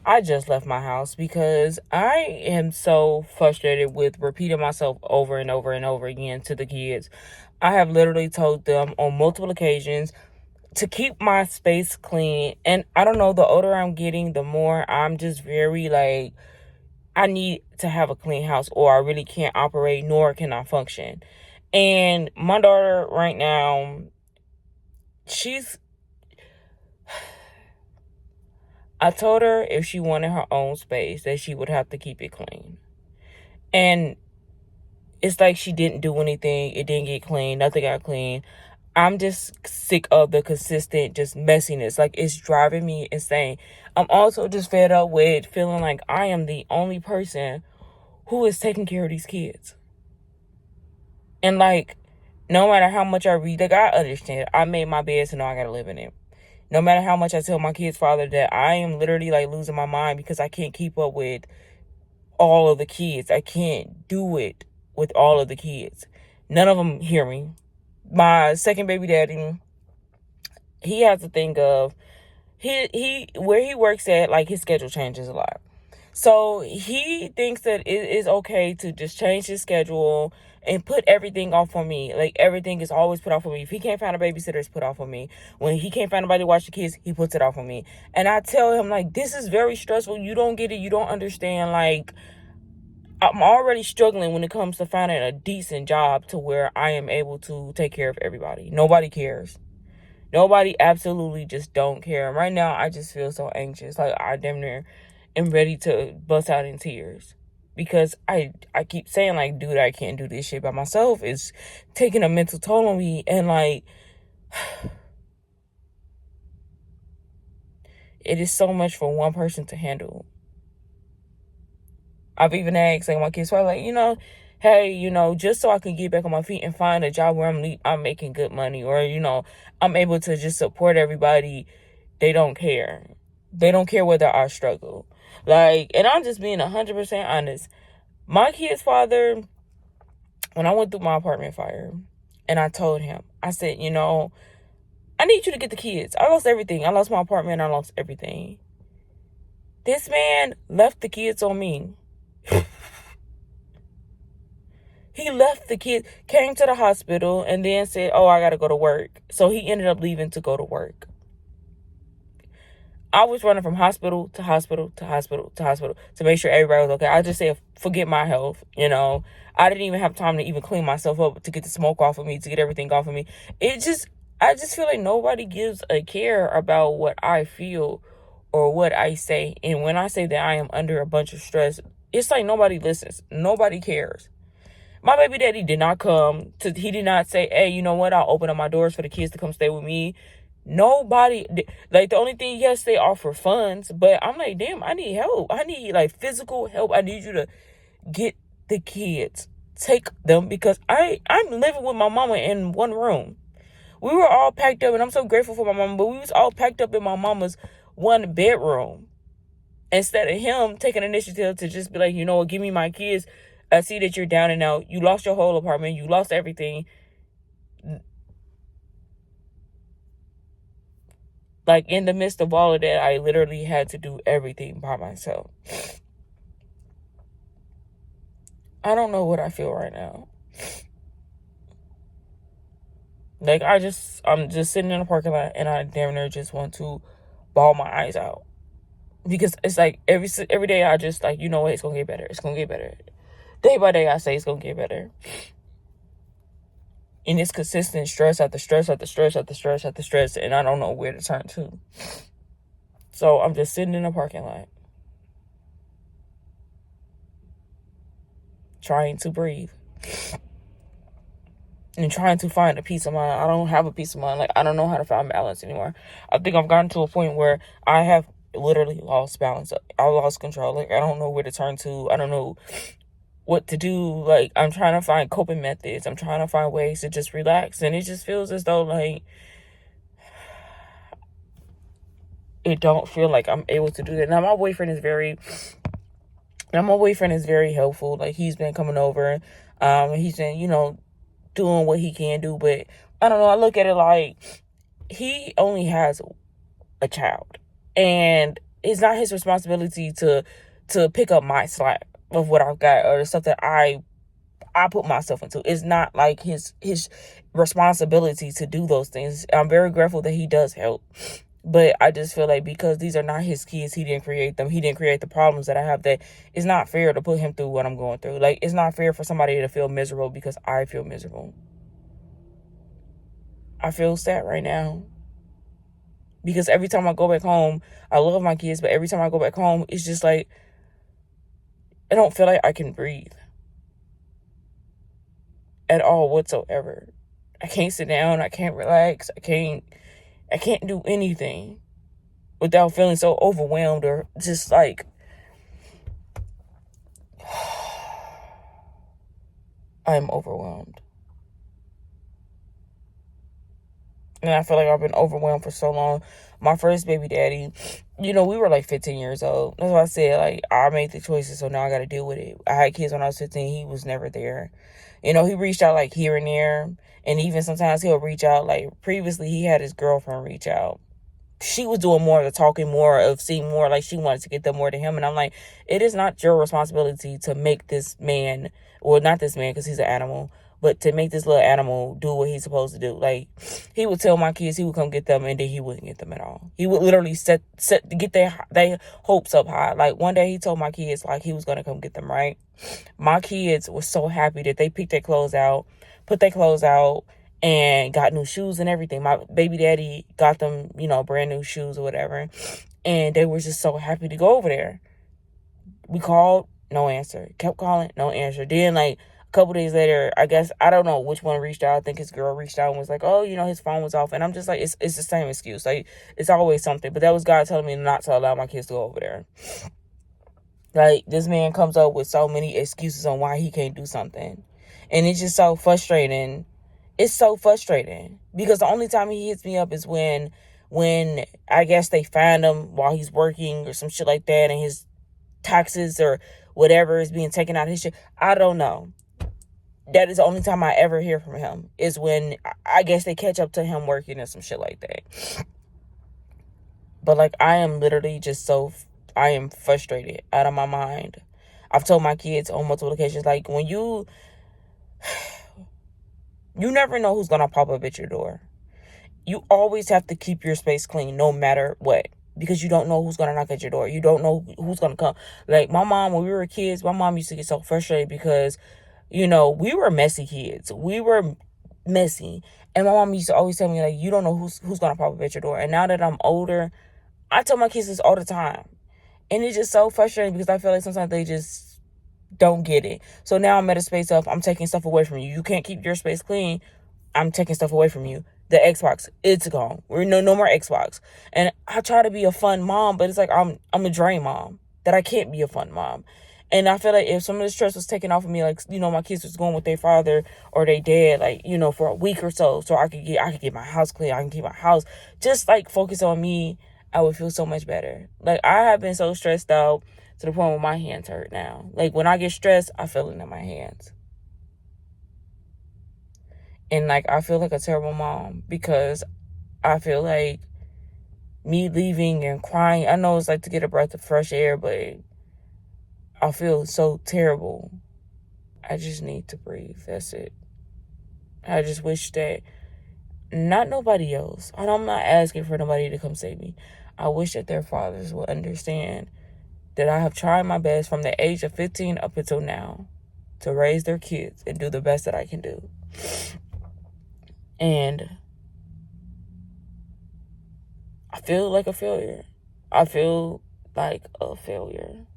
I just left my house because I am so frustrated with repeating myself over and over and over again to the kids. I have literally told them on multiple occasions to keep my space clean. And I don't know, the older I'm getting, the more I'm just very like, I need to have a clean house or I really can't operate nor can I function. And my daughter right now, she's I told her if she wanted her own space that she would have to keep it clean. And it's like she didn't do anything. It didn't get clean. Nothing got clean. I'm just sick of the consistent just messiness. Like, it's driving me insane. I'm also just fed up with feeling like I am the only person who is taking care of these kids. And like, no matter how much I read, like, I understand. I made my bed, so now I gotta live in it. No matter how much I tell my kid's father that I am literally like losing my mind because I can't keep up with all of the kids. I can't do it with all of the kids. None of them hear me. My second baby daddy, he has to think of he where he works at, like, his schedule changes a lot. So he thinks that it is okay to just change his schedule and put everything off on me. Like, everything is always put off on me. If he can't find a babysitter, it's put off on me. When he can't find anybody to watch the kids, he puts it off on me. And I tell him, like, this is very stressful. You don't get it. You don't understand. Like, I'm already struggling when it comes to finding a decent job to where I am able to take care of everybody. Nobody cares. Nobody absolutely just don't care. And right now, I just feel so anxious. Like, I damn near am ready to bust out in tears. Because I keep saying, like, dude, I can't do this shit by myself. It's taking a mental toll on me. And, like, it is so much for one person to handle. I've even asked, like, my kids, so I'm like, hey, just so I can get back on my feet and find a job where I'm making good money, or, I'm able to just support everybody. They don't care. They don't care whether I struggle. Like, and I'm just being 100% honest. My kid's father, when I went through my apartment fire, and I told him, I said, I need you to get the kids. I lost everything. I lost my apartment. I lost everything. This man left the kids on me. He left the kids, came to the hospital, and then said, oh, I got to go to work. So he ended up leaving to go to work. I was running from hospital to hospital to hospital to hospital to make sure everybody was okay. I just said, forget my health, I didn't even have time to even clean myself up, to get the smoke off of me, to get everything off of me. I just feel like nobody gives a care about what I feel or what I say. And when I say that I am under a bunch of stress, it's like nobody listens. Nobody cares. My baby daddy did not he did not say, hey, you know what? I'll open up my doors for the kids to come stay with me. Nobody, like, the only thing, yes, they offer funds, but I'm like, damn, I need help. I need, like, physical help. I need you to get the kids, take them, because I'm living with my mama in one room. We were all packed up, and I'm so grateful for my mama, but we was all packed up in my mama's one bedroom. Instead of him taking initiative to just be like, you know what, give me my kids. I see that you're down and out. You lost your whole apartment. You lost everything. Like, in the midst of all of that, I literally had to do everything by myself. I don't know what I feel right now. Like, I'm just sitting in the parking lot, and I damn near just want to bawl my eyes out. Because it's like every day I just, like, you know what, it's going to get better. It's going to get better. Day by day I say it's going to get better. And it's consistent stress after stress after stress after stress after stress, and I don't know where to turn to. So I'm just sitting in the parking lot, trying to breathe and trying to find a peace of mind. I don't have a peace of mind. Like, I don't know how to find balance anymore. I think I've gotten to a point where I have literally lost balance. I lost control. Like, I don't know where to turn to. I don't know what to do. Like, I'm trying to find coping methods. I'm trying to find ways to just relax, and it just feels as though, like, it don't feel like I'm able to do that. Now, my boyfriend is very helpful. Like, he's been coming over. He's been, doing what he can do. But I don't know. I look at it like he only has a child. And it's not his responsibility to pick up my slack of what I've got or the stuff that I put myself into. It's not like his responsibility to do those things. I'm very grateful that he does help. But I just feel like because these are not his kids, he didn't create them. He didn't create the problems that I have, that it's not fair to put him through what I'm going through. Like, it's not fair for somebody to feel miserable because I feel miserable. I feel sad right now. Because every time I go back home, I love my kids, but every time I go back home, it's just like, I don't feel like I can breathe at all whatsoever. I can't sit down. I can't relax. I can't do anything without feeling so overwhelmed or just like, I'm overwhelmed. And I feel like I've been overwhelmed for so long. My first baby daddy, we were like 15 years old. That's why I said, like, I made the choices, so now I got to deal with it. I had kids when I was 15. He was never there. He reached out like here and there. And even sometimes he'll reach out. Like, previously, he had his girlfriend reach out. She was doing more of the talking, more of seeing more, like she wanted to get them more to him. And I'm like, it is not your responsibility to make this man, or not this man because he's an animal, but to make this little animal do what he's supposed to do. Like, he would tell my kids he would come get them, and then he wouldn't get them at all. He would literally get their hopes up high. Like, one day he told my kids, like, he was going to come get them, right? My kids were so happy that they picked their clothes out, put their clothes out, and got new shoes and everything. My baby daddy got them, brand new shoes or whatever. And they were just so happy to go over there. We called, no answer. Kept calling, no answer. Then, like, a couple days later, I guess, I don't know which one reached out. I think his girl reached out and was like, oh, his phone was off. And I'm just like, it's the same excuse. Like, it's always something. But that was God telling me not to allow my kids to go over there. Like, this man comes up with so many excuses on why he can't do something. And it's just so frustrating. It's so frustrating because the only time he hits me up is when I guess they find him while he's working or some shit like that, and his taxes or whatever is being taken out of his shit. I don't know. That is the only time I ever hear from him, is when I guess they catch up to him working or some shit like that. But like, I am literally just I am frustrated out of my mind. I've told my kids on multiple occasions, like, when you never know who's going to pop up at your door. You always have to keep your space clean no matter what, because you don't know who's going to knock at your door. You don't know who's going to come. Like, my mom, when we were kids, my mom used to get so frustrated because, we were messy kids. We were messy. And my mom used to always tell me, like, you don't know who's going to pop up at your door. And now that I'm older, I tell my kids this all the time. And it's just so frustrating because I feel like sometimes they just don't get it. So now I'm at a space of, I'm taking stuff away from you. You can't keep your space clean. I'm taking stuff away from you. The Xbox, it's gone. We're no more Xbox. And I try to be a fun mom, but it's like I'm a drain mom, that I can't be a fun mom. And I feel like if some of the stress was taken off of me, like, my kids was going with their father or their dad, like, for a week or so I could get my house clean, I can keep my house, just like focus on me, I would feel so much better. Like, I have been so stressed out to the point where my hands hurt now. Like, when I get stressed, I feel it in my hands. And, like, I feel like a terrible mom because I feel like me leaving and crying, I know it's like to get a breath of fresh air, but I feel so terrible. I just need to breathe. That's it. I just wish that not nobody else. I'm not asking for nobody to come save me. I wish that their fathers would understand that I have tried my best from the age of 15 up until now to raise their kids and do the best that I can do. And I feel like a failure. I feel like a failure.